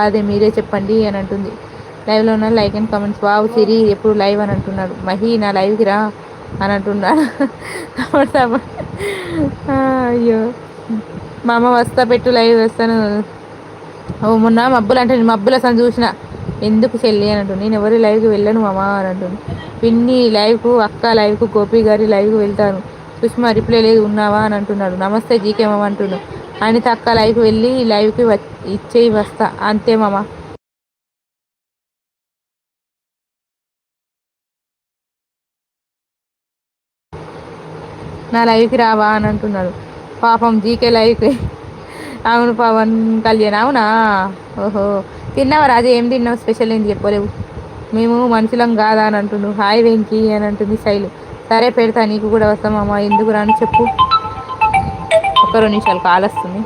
అదే మీరే చెప్పండి అని అంటుంది. లైవ్లో ఉన్న లైక్ అండ్ కామెంట్స్. వావ్ సిరి ఎప్పుడు లైవ్ అని అంటున్నాడు. మహి నా లైవ్కి రా అని అంటున్నాడు. అయ్యో మా అమ్మ వస్తా పెట్టు లైవ్ వేస్తాను. ఓ మొన్న మబ్బులు అంటే మబ్బులు అసలు చూసిన ఎందుకు చెల్లి అని అంటుంది. నేను ఎవరి లైవ్కి వెళ్ళను మామా అని అంటుంది. పిన్ని లైవ్కు అక్క లైవ్కు గోపి గారి లైవ్కి వెళ్తాను. సుష్మా రిప్లై లేదు ఉన్నావా అని అంటున్నాడు. నమస్తే జీకే మామ అంటున్నాడు. అనిత అక్క లైవ్కి వెళ్ళి లైవ్కి ఇచ్చేయి వస్తా అంతే మామ. నా లైవ్కి రావా అని అంటున్నాడు. పాపం జీకే లైవ్కి. అవును పవన్ కళ్యాణ్ అవునా. ఓహో తిన్నావా రాజు ఏం తిన్నావు స్పెషల్ ఏంటి చెప్పలేవు. మేము మనుషులం కాదా అని అంటుండు. హాయ్ వెంకీ అని అంటుంది శైలు. సరే పెడతా నీకు కూడా వస్తామమ్మా ఎందుకు రాని చెప్పు. ఒక్క 2 నిమిషాలు కాల్ వస్తుంది.